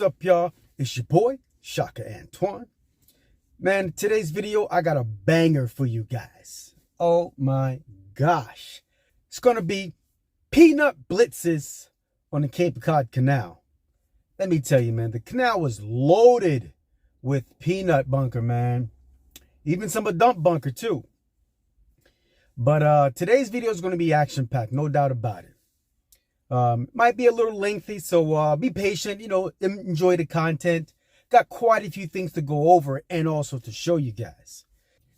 What's up, y'all? It's your boy, Shaka Antoine. Man, today's video, I got a banger for you guys. Oh my gosh. It's going to be Peanut Blitzes on the Cape Cod Canal. Let me tell you, man, the canal was loaded with peanut bunker, man. Even some of dump bunker, too. But today's video is going to be action-packed, no doubt about it. Might be a little lengthy, so be patient, enjoy the content. Got quite a few things to go over and also to show you guys.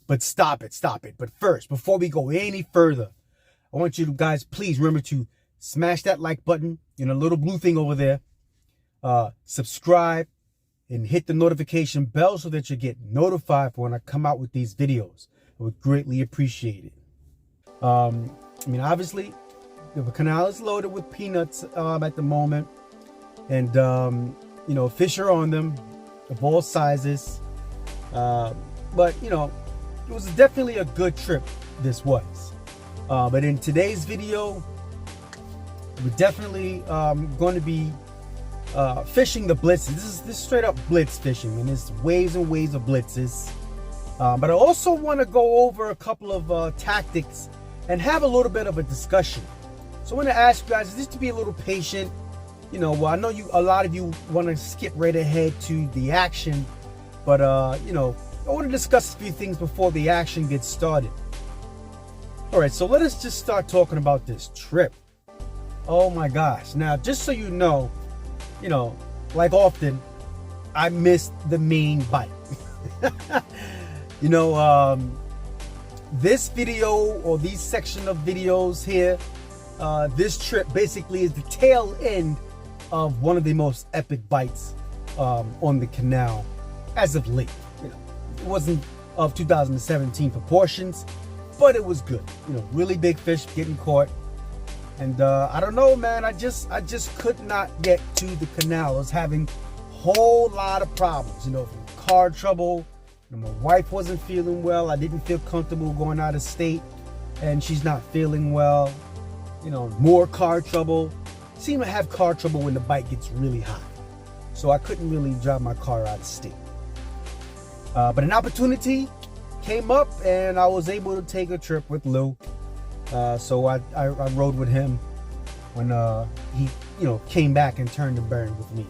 But stop it. But first, before we go any further, I want you guys, please remember to smash that like button, little blue thing over there. Subscribe and hit the notification bell so that you get notified for when I come out with these videos. I would greatly appreciate it. Obviously, the canal is loaded with peanuts at the moment, and fish are on them of all sizes. But it was definitely a good trip. This was. But in today's video, we're definitely going to be fishing the blitzes. This is straight up blitz fishing, and there's waves and waves of blitzes. But I also want to go over a couple of tactics and have a little bit of a discussion. So I want to ask you guys just to be a little patient. I know a lot of you want to skip right ahead to the action, but I want to discuss a few things before the action gets started. All right, so let us just start talking about this trip. Oh my gosh. Now, just so you know, like often, I missed the main bite. This video, or these section of videos here, this trip basically is the tail end of one of the most epic bites on the canal as of late. It wasn't of 2017 proportions, but it was good. Really big fish getting caught. And I don't know, man, I just could not get to the canal. I was having a whole lot of problems, from car trouble. My wife wasn't feeling well. I didn't feel comfortable going out of state, and she's not feeling well. More car trouble. Seem to have car trouble when the bite gets really hot. So I couldn't really drive my car out of state. But an opportunity came up, and I was able to take a trip with Lou. So I rode with him when he came back and turned the burn with me.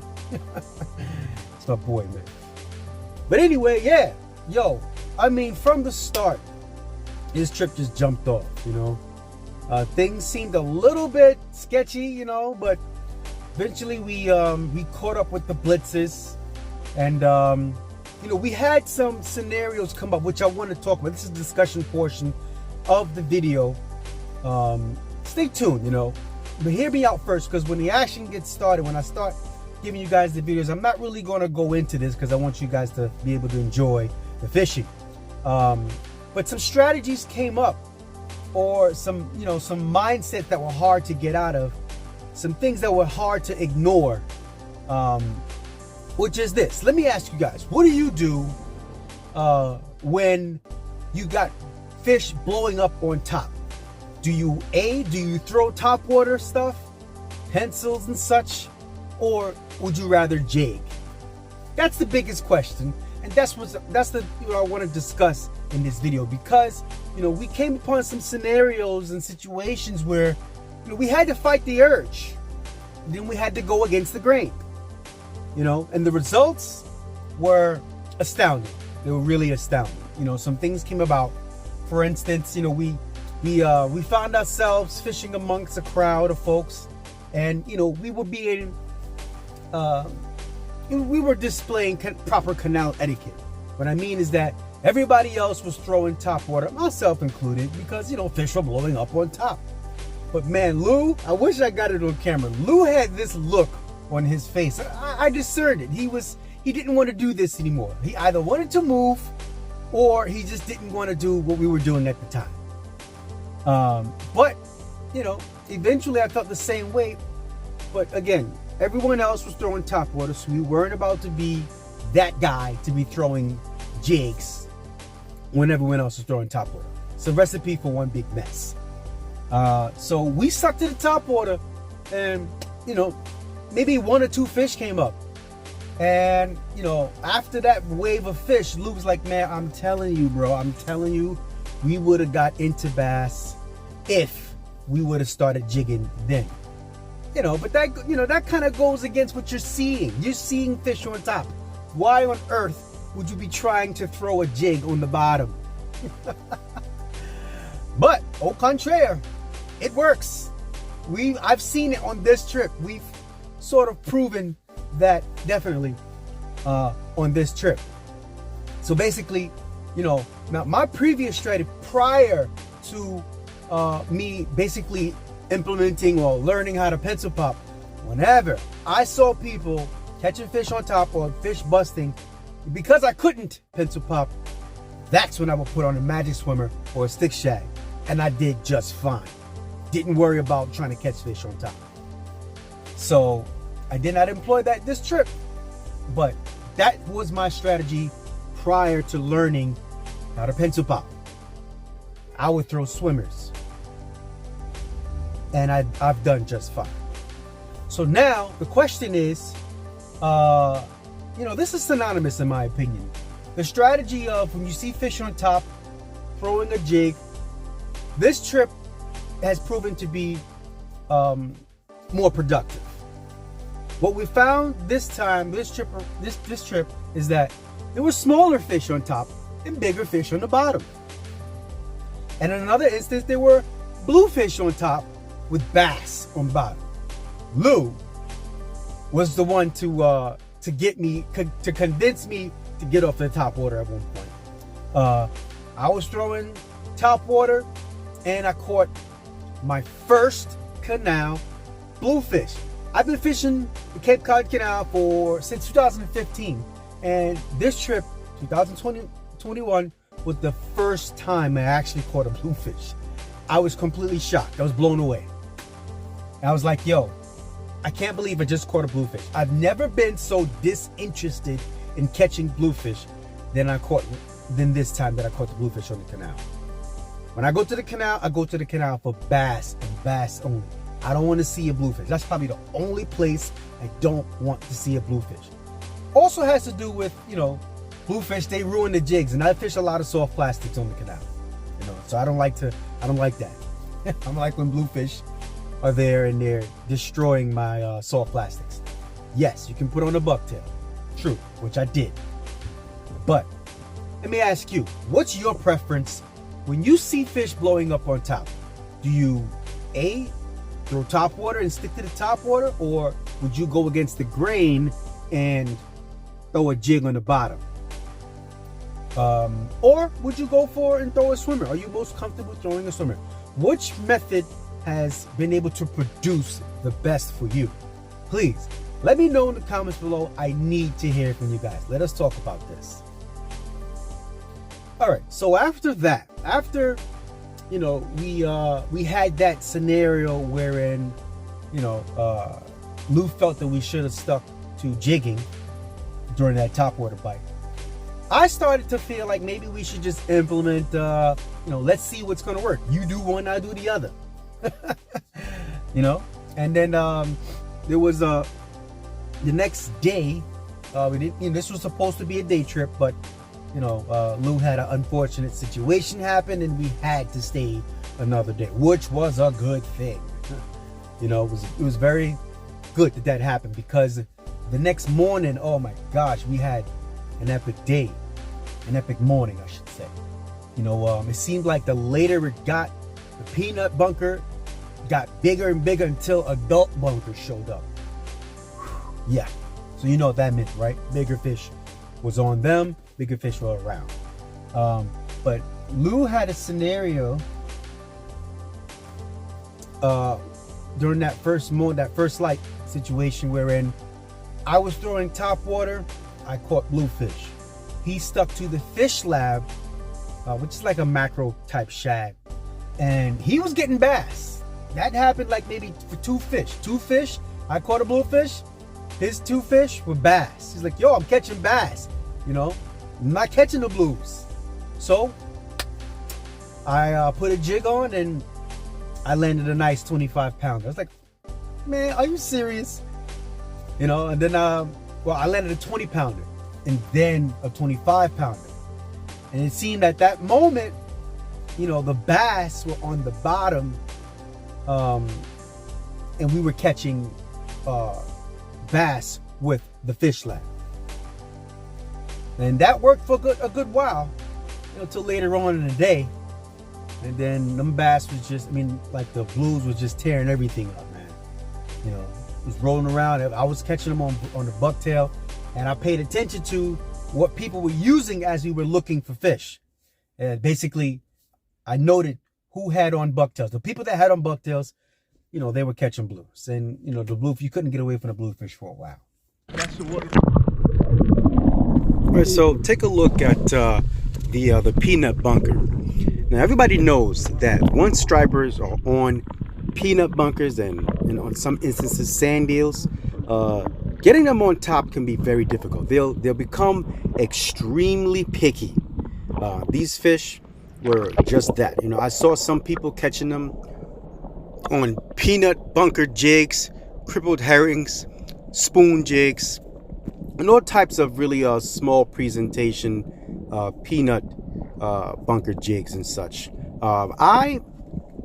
It's my boy, man. But anyway, yeah. From the start, this trip just jumped off, Things seemed a little bit sketchy, but eventually we caught up with the blitzes, and we had some scenarios come up which I want to talk about. This is the discussion portion of the video. Stay tuned, but hear me out first, because when the action gets started, when I start giving you guys the videos, I'm not really going to go into this because I want you guys to be able to enjoy the fishing. But some strategies came up, or some mindsets that were hard to get out of, some things that were hard to ignore, which is this. Let me ask you guys, what do you do when you got fish blowing up on top? Do you throw topwater stuff, pencils and such, or would you rather jig? That's the biggest question, and that's what I want to discuss in this video, because we came upon some scenarios and situations where we had to fight the urge, then we had to go against the grain, and the results were astounding. They were really astounding. Some things came about. For instance, we found ourselves fishing amongst a crowd of folks, and we were being we were displaying proper canal etiquette. What I mean is that everybody else was throwing topwater, myself included, because fish were blowing up on top. But man, Lou, I wish I got it on camera. Lou had this look on his face. I discerned it. He didn't want to do this anymore. He either wanted to move, or he just didn't want to do what we were doing at the time. But eventually I felt the same way. But again, everyone else was throwing topwater, so we weren't about to be that guy to be throwing jigs when everyone else was throwing topwater. It's a recipe for one big mess. So we stuck to the topwater, and maybe one or two fish came up. And, you know, after that wave of fish, Luke's like, man, I'm telling you, bro, I'm telling you, we would have got into bass if we would have started jigging then. You know, but that, you know, that kind of goes against what you're seeing. You're seeing fish on top. Why on earth would you be trying to throw a jig on the bottom? But au contraire, it works. I've seen it on this trip. We've sort of proven that definitely on this trip. So basically, you know, now my previous strategy prior to me basically implementing or learning how to pencil pop, whenever I saw people catching fish on top or fish busting, because I couldn't pencil pop, that's when I would put on a magic swimmer or a stick shag, and I did just fine. Didn't worry about trying to catch fish on top. So I did not employ that this trip, but that was my strategy prior to learning how to pencil pop. I would throw swimmers, and I've done just fine. So now the question is, you know, this is synonymous in my opinion. The strategy of when you see fish on top, throwing a jig. This trip has proven to be more productive. What we found this time, this trip is that there were smaller fish on top and bigger fish on the bottom. And in another instance, there were bluefish on top with bass on bottom. Lou was the one to get me, to convince me to get off the top water at one point. I was throwing top water and I caught my first canal bluefish. I've been fishing the Cape Cod Canal since 2015, and this trip, 2021, was the first time I actually caught a bluefish. I was completely shocked. I was blown away. I was like, yo, I can't believe I just caught a bluefish. I've never been so disinterested in catching bluefish than this time that I caught the bluefish on the canal. When I go to the canal, I go to the canal for bass and bass only. I don't want to see a bluefish. That's probably the only place I don't want to see a bluefish. Also has to do with, you know, bluefish, they ruin the jigs, and I fish a lot of soft plastics on the canal. You know, so I don't like that. I don't like when bluefish are there and they're destroying my soft plastics. Yes, you can put on a bucktail. True, which I did. But let me ask you, what's your preference when you see fish blowing up on top? Do you A, throw top water and stick to the top water, or would you go against the grain and throw a jig on the bottom? Or would you go for and throw a swimmer? Are you most comfortable throwing a swimmer? Which method has been able to produce the best for you? Please let me know in the comments below. I need to hear from you guys. Let us talk about this. All right, so after that, you know, we had that scenario wherein, you know, Lou felt that we should have stuck to jigging during that topwater bite. I started to feel like maybe we should just implement, you know, let's see what's going to work. You do one, I do the other. You know, and then there was the next day. We didn't, you know, this was supposed to be a day trip, but you know, Lou had an unfortunate situation happen, and we had to stay another day, which was a good thing. You know, it was very good that happened, because the next morning, oh my gosh, we had an epic day, an epic morning, I should say. You know, it seemed like the later it got, the peanut bunker got bigger and bigger until adult bunkers showed up. Yeah, so you know what that meant, right? Bigger fish was on them, bigger fish were around. But Lou had a scenario during that first light situation wherein I was throwing top water, I caught bluefish. He stuck to the fish lab, which is like a macro type shad, and he was getting bass. That happened like maybe for two fish. I caught a bluefish. His two fish were bass. He's like, yo, I'm catching bass. You know, I'm not catching the blues. So I put a jig on and I landed a nice 25 pounder. I was like, man, are you serious? You know, and then well, I landed a 20 pounder and then a 25 pounder. And it seemed at that moment, you know, the bass were on the bottom, and we were catching bass with the fish line. And that worked for a good while, you know, till later on in the day. And then them bass was just, I mean, like the blues was just tearing everything up, man. You know, it was rolling around. I was catching them on the bucktail, and I paid attention to what people were using as we were looking for fish. And basically, I noted who had on bucktails. The people that had on bucktails, you know, they were catching blues. And, you know, the bluefish, you couldn't get away from the bluefish for a while. That's the water. All right, so take a look at the peanut bunker. Now, everybody knows that once stripers are on peanut bunkers and on some instances sand deals, getting them on top can be very difficult. They'll become extremely picky. These fish were just that. You know, I saw some people catching them on peanut bunker jigs, crippled herrings, spoon jigs, and all types of really small presentation peanut bunker jigs and such. I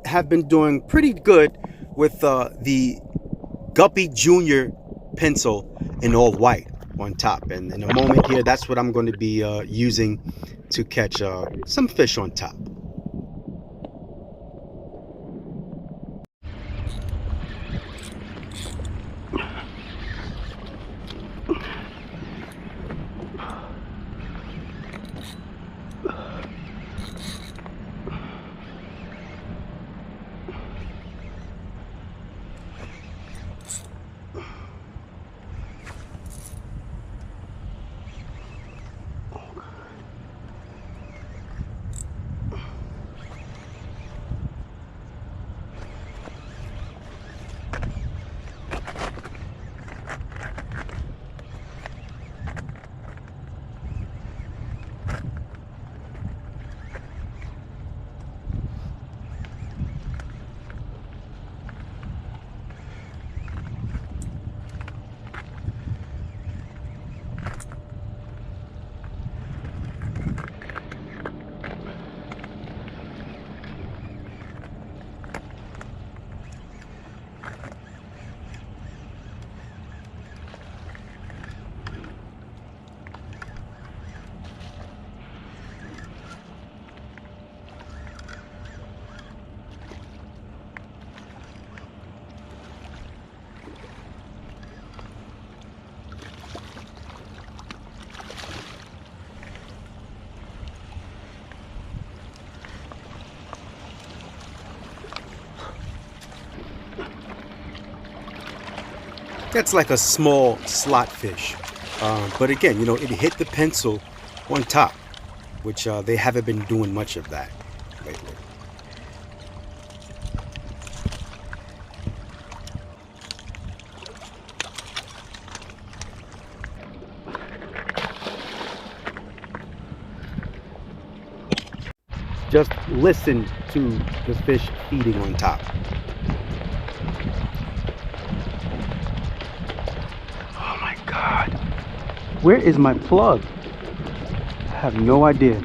have been doing pretty good with the Guppy Junior pencil in all white on top, and in a moment here, that's what I'm going to be using to catch some fish on top. That's like a small slot fish, but again, you know, it hit the pencil on top, which they haven't been doing much of that lately. Just listen to the fish feeding on top. Where is my plug? I have no idea.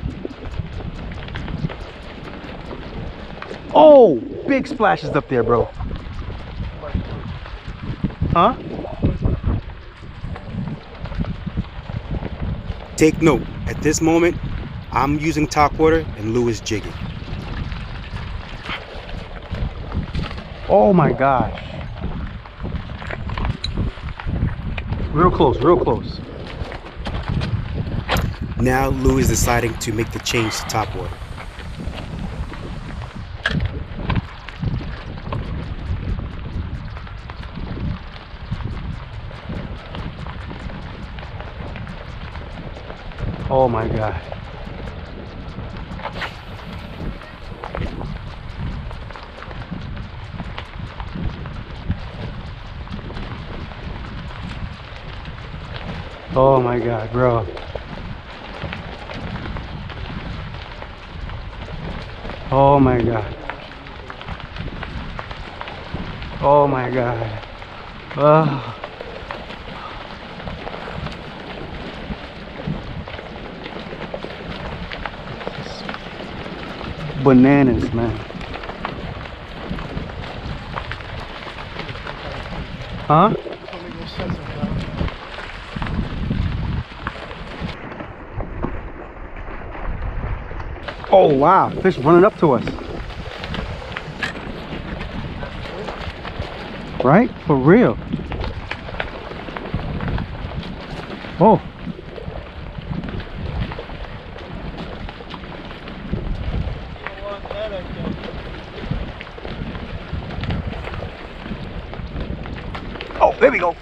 Oh, big splashes up there, bro. Huh? Take note, at this moment, I'm using Topwater and Lou is jigging. Oh my gosh. Real close, real close. Now Lou is deciding to make the change to Topwater. Oh my God. Oh my God, bro. Oh my God. Oh my God. Oh. bananas, man. Huh? Oh wow, fish running up to us. Right? For real. Oh. Oh, there we go.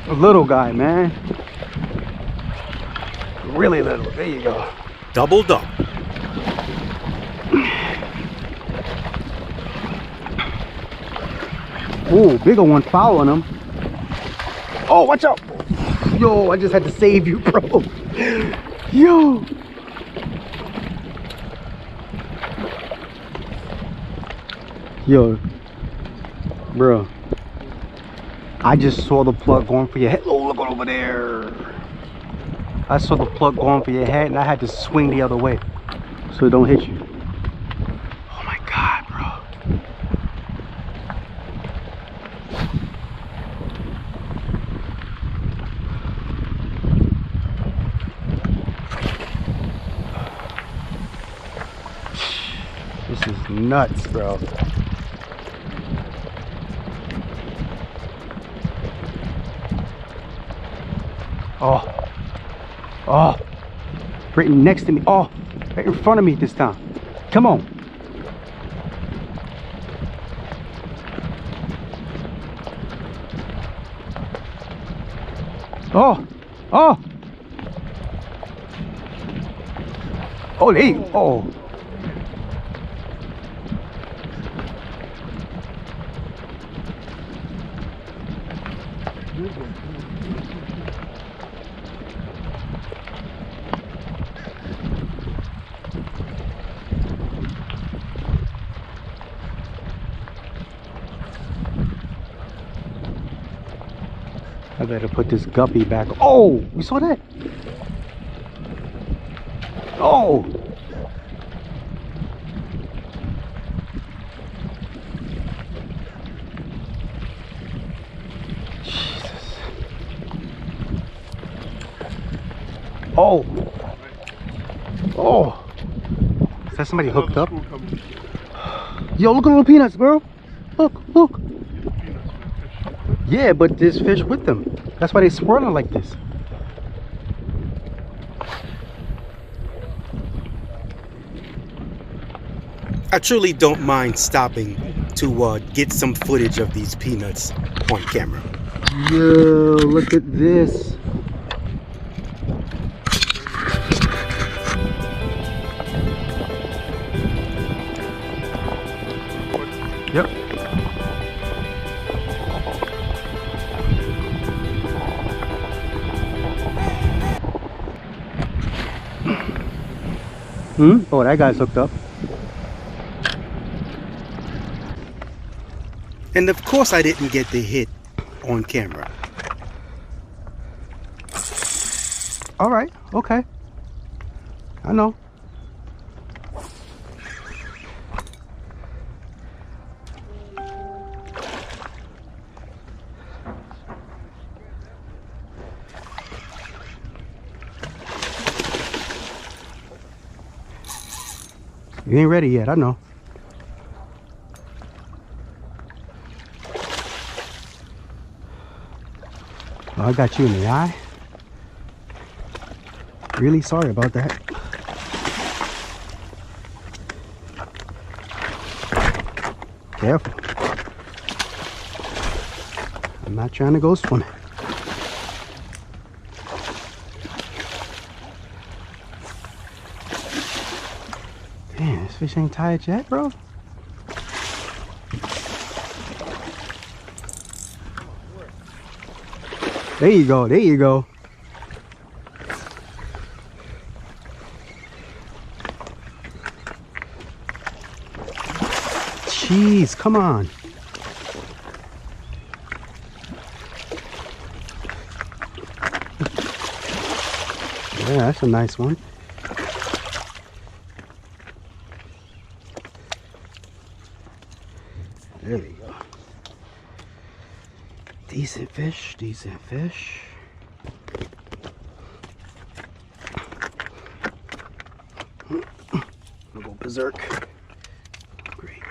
A little guy, man. Really little. There you go. Doubled up. Ooh, bigger one following him. Oh, watch out. Yo, I just had to save you, bro. Yo. Yo. Bro. I just saw the plug going for your head. Oh, look over there. I saw the plug going for your head and I had to swing the other way so it don't hit you. Oh my God, bro. This is nuts, bro. Oh. Oh. Right next to me. Oh. Right in front of me this time. Come on. Oh. Oh. Oh, there you go. Oh. I better put this guppy back. Oh, you saw that? Oh. Jesus. Oh. Oh. Is that somebody hooked up? Yo, look at little peanuts, bro. Look, look. Yeah, but there's fish with them. That's why they swirling like this. I truly don't mind stopping to get some footage of these peanuts on camera. Yo, look at this. Yep. Oh, that guy's hooked up. And of course I didn't get the hit on camera. All right, okay. I know. You ain't ready yet, I know. Oh, I got you in the eye. Really sorry about that. Careful. I'm not trying to go swimming. Man, this fish ain't tired yet, bro. There you go, there you go. Jeez, come on. Yeah, that's a nice one. Decent fish, decent fish. I'll go berserk. Great.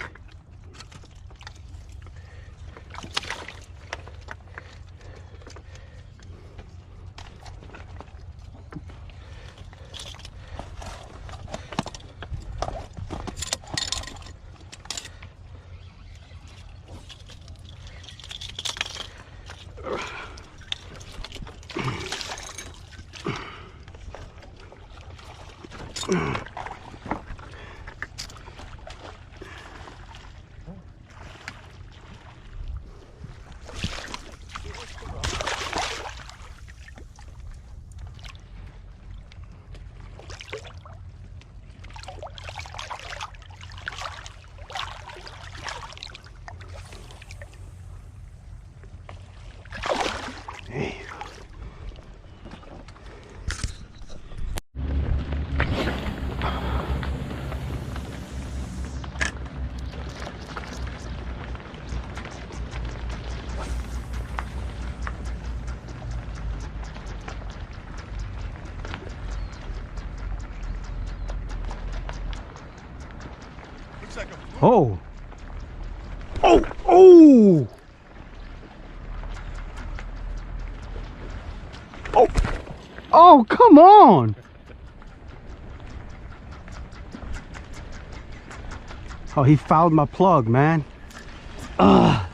Oh! Oh! Oh! Oh! Oh, come on! Oh, he fouled my plug, man. Ugh.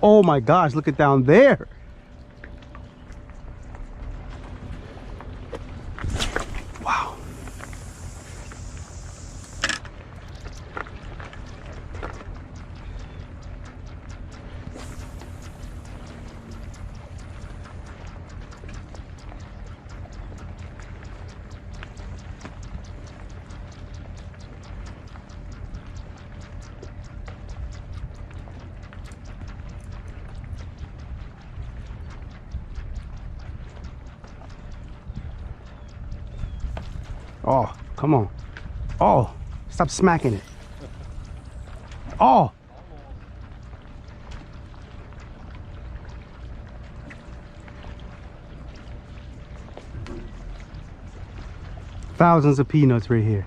Oh my gosh, look at down there. Wow. Oh, come on. Oh, stop smacking it. Oh. Thousands of peanuts right here.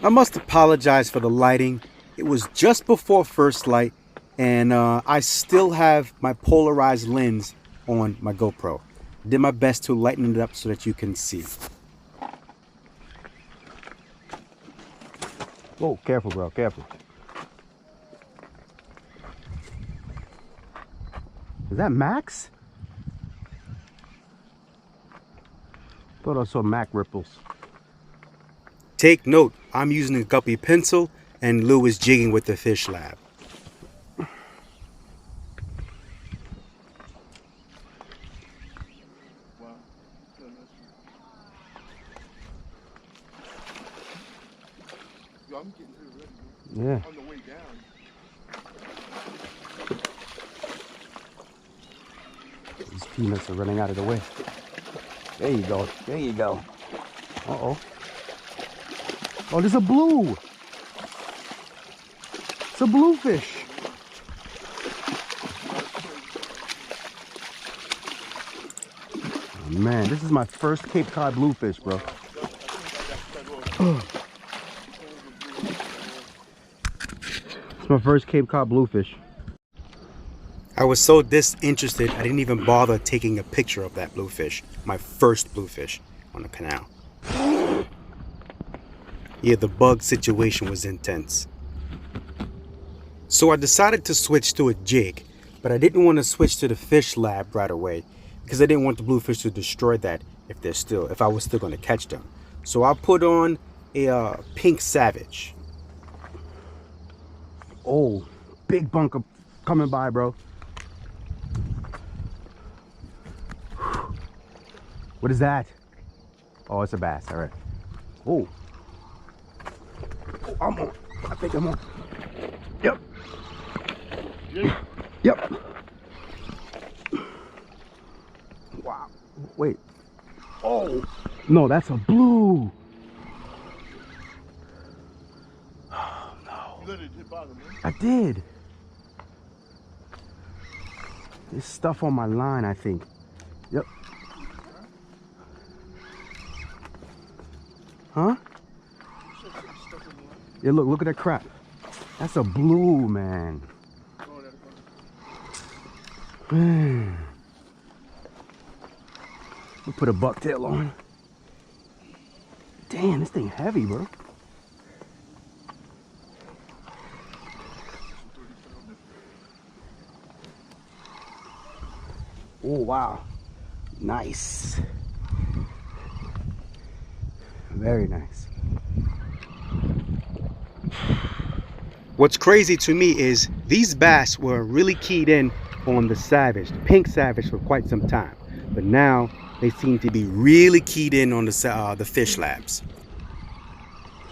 I must apologize for the lighting. It was just before first light, and I still have my polarized lens on my GoPro. Did my best to lighten it up so that you can see. Whoa, careful, bro, careful. Is that Max? Thought I saw Mac ripples. Take note, I'm using a guppy pencil and Lou is jigging with the fish lab. Yeah. On the way down. These peanuts are running out of the way. There you go. There you go. Uh-oh. Oh, there's a blue. It's a bluefish. Oh, man, this is my first Cape Cod bluefish, bro. It's my first Cape Cod bluefish. I was so disinterested, I didn't even bother taking a picture of that bluefish. My first bluefish on the canal. Yeah, the bug situation was intense. So I decided to switch to a jig, but I didn't want to switch to the fish lab right away because I didn't want the bluefish to destroy that if I was still going to catch them. So I put on a pink savage. Oh, big bunker coming by, bro. What is that? Oh, it's a bass. All right. Oh. Oh, I'm on. I think I'm on. Yep. Yep. Wow. Wait. Oh. No, that's a blue. Oh, no. You let it dip out of me. I did. There's stuff on my line, I think. Yep. Huh? Yeah, look at that crap. That's a blue, man. Man. We'll put a bucktail on. Damn, this thing heavy, bro. Oh, wow. Nice. Very nice. What's crazy to me is these bass were really keyed in on the savage, the pink savage, for quite some time, but now they seem to be really keyed in on the fish labs.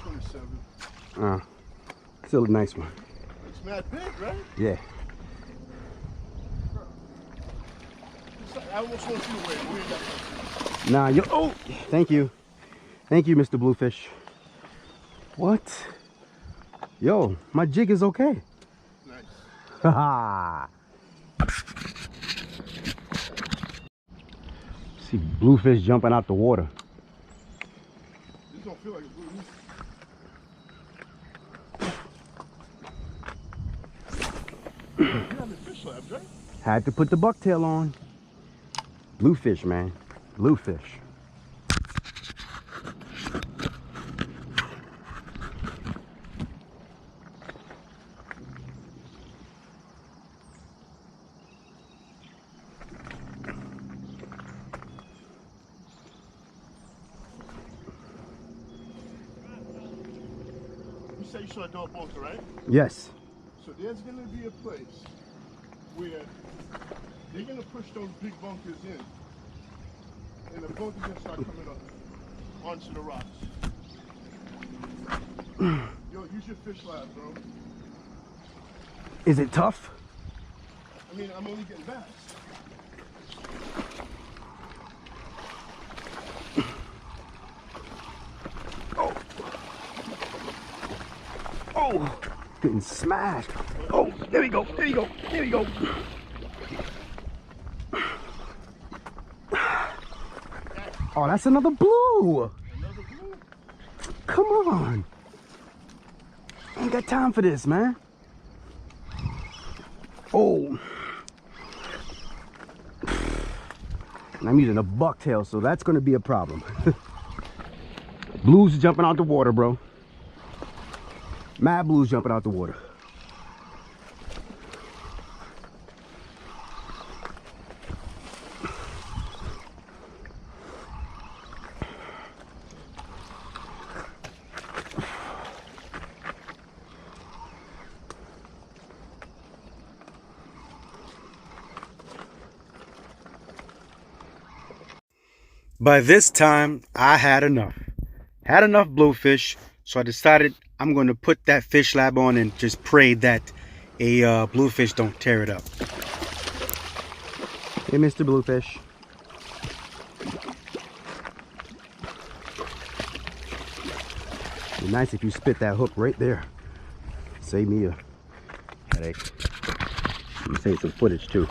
27. Still a nice one. It's mad big, right? Yeah. I almost want you to wait. Nah, you. Oh, thank you, Mr. Bluefish. What? Yo, my jig is okay. Nice. Haha. See bluefish jumping out the water. This don't feel like a blue. You have the fish labs, right? Had to put the bucktail on. Bluefish, man. Bluefish. You say you saw a dog bunker, right? Yes. So there's going to be a place where they're going to push those big bunkers in, and the bunkers going to start coming up onto the rocks. Yo, use your fish lab, bro. Is it tough? I mean, I'm only getting bass. Oh. Oh. Getting smashed. Oh, there we go. There you go. There you go. Oh, that's another blue. Another blue? Come on. I ain't got time for this, man. Oh. And I'm using a bucktail, so that's going to be a problem. Blues jumping out the water, bro. Mad blues jumping out the water. By this time, I had enough. Had enough bluefish, so I decided I'm going to put that fish lab on and just pray that a bluefish don't tear it up. Hey, Mr. Bluefish. It'd be nice if you spit that hook right there. Save me a headache. And save some footage too.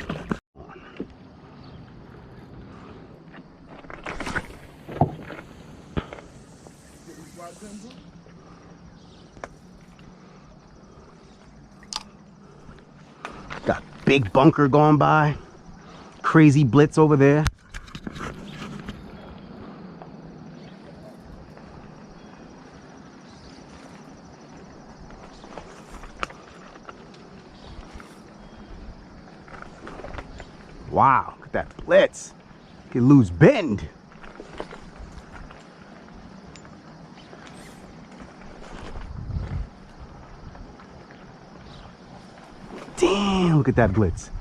Got big bunker going by. Crazy Blitz over there. Wow, look at that Blitz. Could lose bend. Damn, look at that blitz.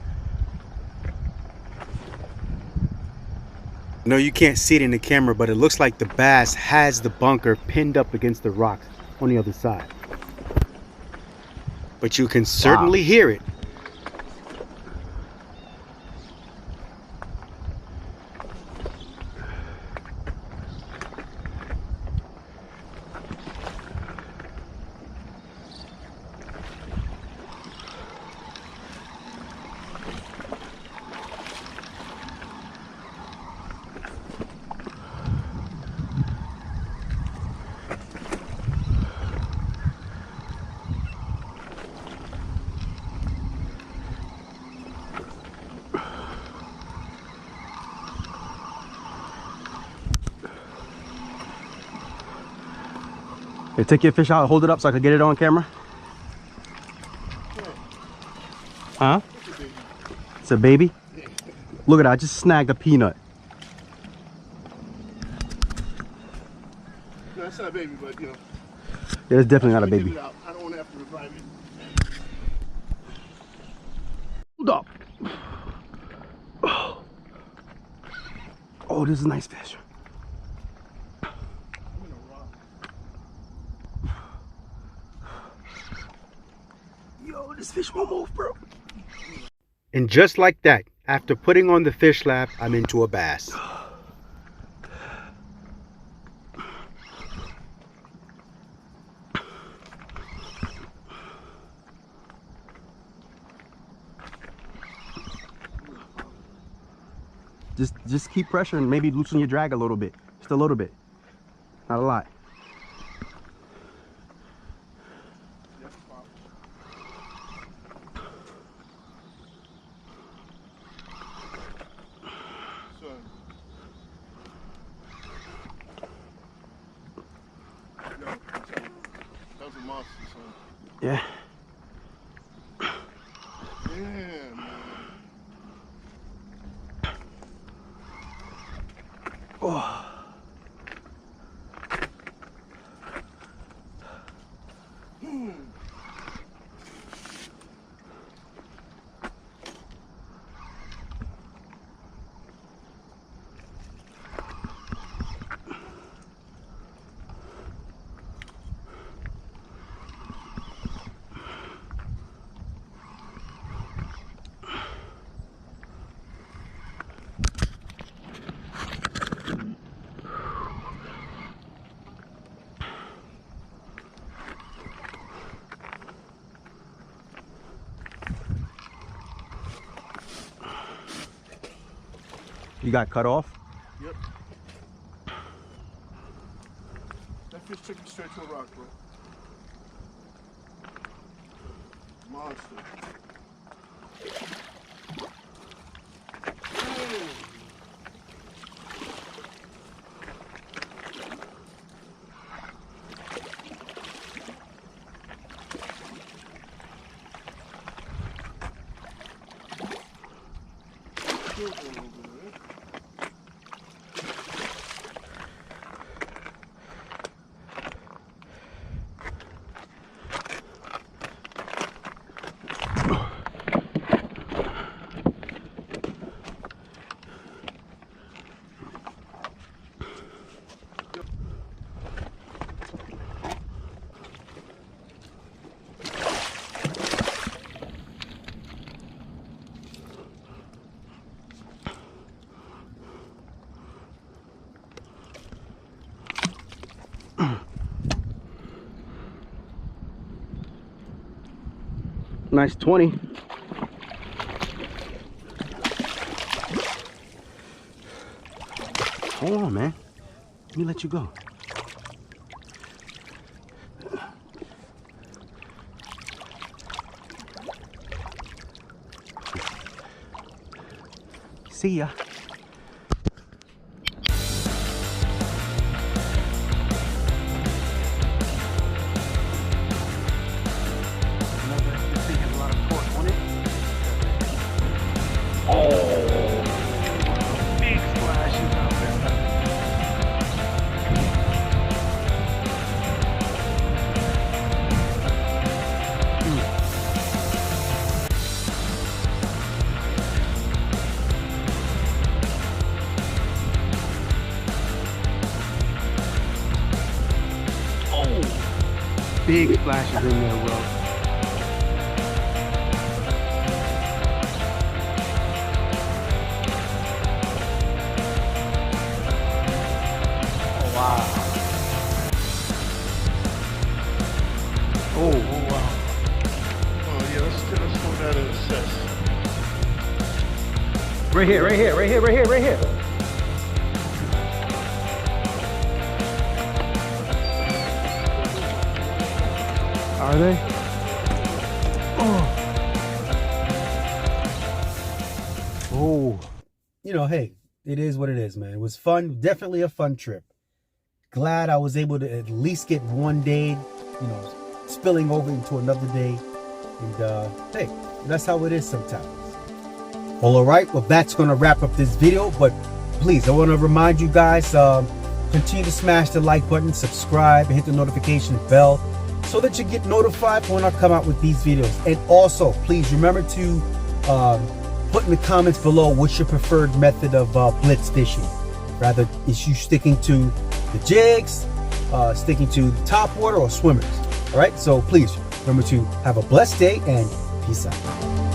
No, you can't see it in the camera, but it looks like the bass has the bunker pinned up against the rocks on the other side. But you can certainly hear it. Hey, take your fish out, hold it up so I can get it on camera. Huh? It's a baby? Look at that, I just snagged a peanut. No, it's not a baby, but you know. Yeah, it's definitely not a baby. I don't want to have to revive it. Hold up. Oh, this is a nice fish. Yo, this fish won't move, bro. And just like that, after putting on the fish lap, I'm into a bass. Just keep pressuring, maybe loosen your drag a little bit. Just a little bit. Not a lot. Yeah. Yeah, man. Oh. You got cut off? Yep. That fish took me straight to a rock, bro. Monster. Nice 20. Hold on, man. Let me let you go. See ya. big splashes in there, bro. Oh, wow. Oh, wow. Oh yeah, let's go down and assess. Right here, right here, right here, right here, right here. Are they? Oh. Oh. You know, hey, it is what it is, man. It was fun. Definitely a fun trip. Glad I was able to at least get one day, you know, spilling over into another day. And hey, that's how it is sometimes. Well, all right. Well, that's going to wrap up this video. But please, I want to remind you guys, continue to smash the like button, subscribe, and hit the notification bell so that you get notified when I come out with these videos. And also, please remember to put in the comments below what's your preferred method of blitz fishing. Rather, is you sticking to the jigs, sticking to the top water, or swimmers. All right. So please remember to have a blessed day and peace out.